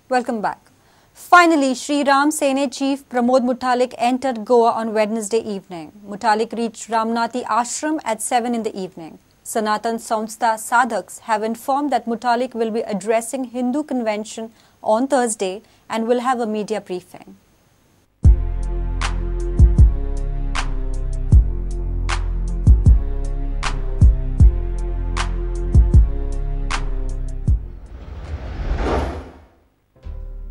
Welcome back. Finally, Sene chief Pramod Mutalik entered Goa on Wednesday evening. Mutalik reached Ramnathi ashram at 7 in the evening. Sanatan Samstha Sadhaks have informed that Mutalik will be addressing Hindu convention on Thursday and will have a media briefing.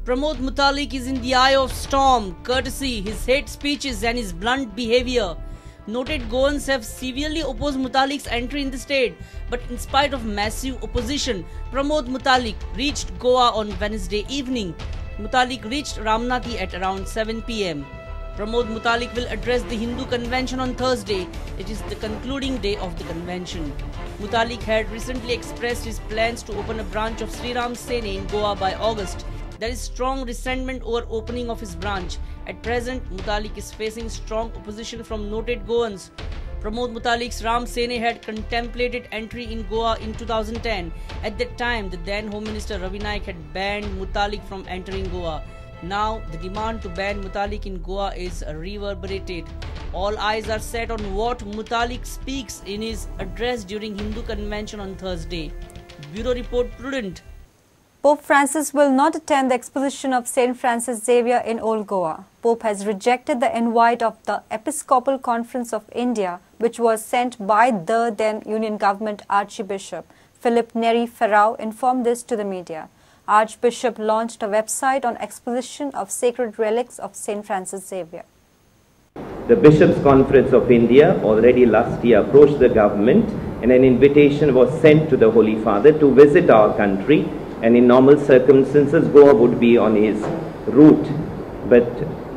Pramod Mutalik is in the eye of storm, courtesy his hate speeches and his blunt behavior. Noted Goans have severely opposed Mutalik's entry in the state, but in spite of massive opposition, Pramod Mutalik reached Goa on Wednesday evening. Mutalik reached Ramnathi at around 7 p.m. Pramod Mutalik will address the Hindu convention on Thursday. It is the concluding day of the convention. Mutalik had recently expressed his plans to open a branch of Sene in Goa by August. There is strong resentment over opening of his branch. At present, Mutalik is facing strong opposition from noted Goans. Pramod Mutalik's Sene had contemplated entry in Goa in 2010. At that time, the then Home Minister Ravi Naik had banned Mutalik from entering Goa. Now, the demand to ban Mutalik in Goa is reverberated. All eyes are set on what Mutalik speaks in his address during Hindu convention on Thursday. Bureau Report, Prudent. Pope Francis will not attend the exposition of St. Francis Xavier in Old Goa. Pope has rejected the invite of the Episcopal Conference of India, which was sent by the then Union Government Archbishop. Philip Neri Ferrao informed this to the media. Archbishop launched a website on exposition of sacred relics of St. Francis Xavier. The Bishops' Conference of India already last year approached the government and an invitation was sent to the Holy Father to visit our country, and in normal circumstances Goa would be on his route. But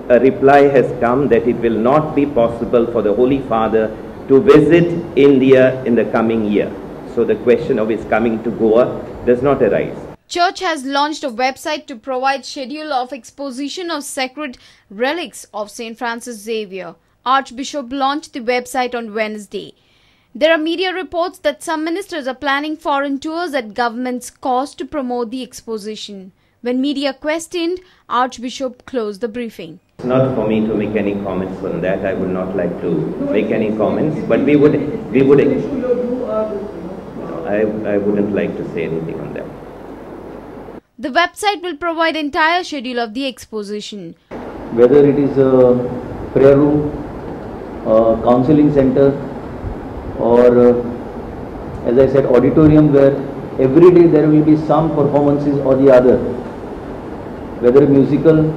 a reply has come that it will not be possible for the Holy Father to visit India in the coming year. So the question of his coming to Goa does not arise. Church has launched a website to provide schedule of exposition of sacred relics of St. Francis Xavier. Archbishop launched the website on Wednesday. There are media reports that some ministers are planning foreign tours at government's cost to promote the exposition. When media questioned, Archbishop closed the briefing. It's not for me to make any comments on that. I would not like to make any comments, but I wouldn't like to say anything on that. The website will provide entire schedule of the exposition. Whether it is a prayer room, a counseling center, or as I said, auditorium, where every day there will be some performances or the other, whether musical,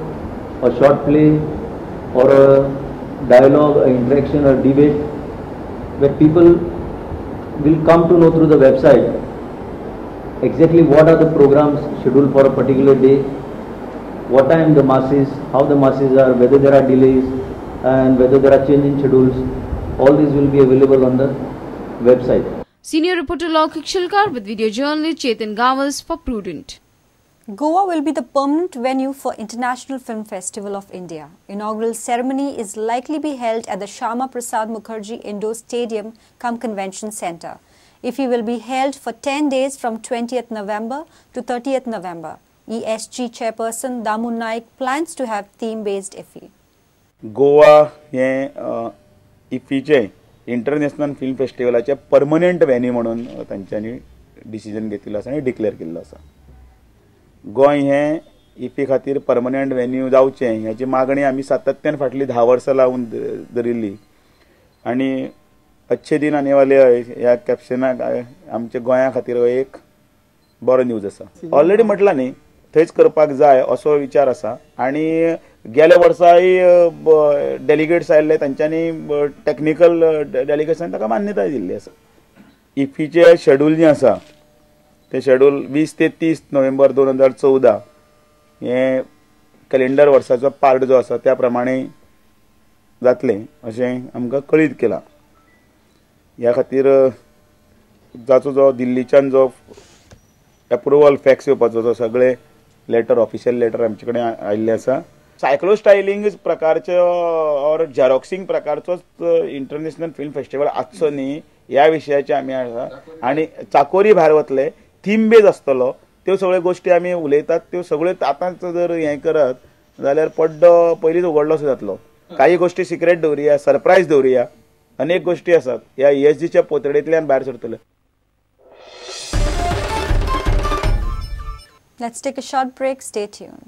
a short play, or a dialogue, an interaction, or debate, where people will come to know through the website exactly what are the programs scheduled for a particular day, what time the masses, how the masses are, whether there are delays and whether there are change in schedules. All these will be available on the website. Senior reporter Laukik Shilkar with video journalist Chetan Gavas for Prudent. Goa will be the permanent venue for International Film Festival of India. Inaugural ceremony is likely be held at the Shyama Prasad Mukherjee Indoor Stadium cum Convention Centre. IFFI will be held for 10 days from 20th November to 30th November. ESG chairperson Damu Naik plans to have theme-based IFFI. Goa हे IFFIचे international film फेस्टिवलाचे permanent venue म्हणून तांच्यांनी decision घेतिल्लो आसा आनी declare केल्लो आसा. गोंय हे IFFI खातीर परमनंट व्हेन्यू जावचें ह्याची मागणी आमी सातत्यान फाटली 10 वर्सां लावन धरिल्ली आनी अच्छे दिन आने वाले ह्या कॅप्शनाक आमच्या गोंया खातीर एक बरो न्यूज आसा. ऑलरेडी म्हटलां न्ही थंयच करपाक जाय असो विचार आसा आनी गेल्या वर्साय डेलिगेट्स आयिल्ले तांच्यांनी टेक्निकल डेलिगेट्सान ताका मान्यताय दिल्ली आसा. IFFIचे शेड्यूल जे आसा ते शेड्यूल 20 ते 30 नोव्हेंबर 2014 हे कॅलेंडर वर्साचो पार्ट जो आसा त्या प्रमाणे जातले अशें आमकां कळीत केलां. ह्या खातीर जाचो जो दिल्लीच्यान जो अप्रुवल फॅक्स येवपाचो जो सगळे लेटर ऑफिशियल लेटर आमचे कडेन आयिल्ले आसा. सायक्लो स्टायलिंग प्रकारचो और झेरॉक्सिंग प्रकारचो इंटरनॅशनल फिल्म फेस्टिवल आसचो न्ही ह्या विशयाचे आमी आसा आनी चाकोरी भायर वतले थीम बेज आसतलो त्यो सगळ्यो गोष्टी आमी उलयतात त्यो सगळ्यो आतांच जर हें करत जाल्यार पड्डो पयलींच उगडलोसो जातलो. काही गोष्टी सिक्रेट दवरुया, सरप्रायज दवरुया. अनेक गोष्टी आसात ह्या ESGच्या पोतडेंतल्यान भायर सरतल्यो. Let's take a short break. Stay tuned.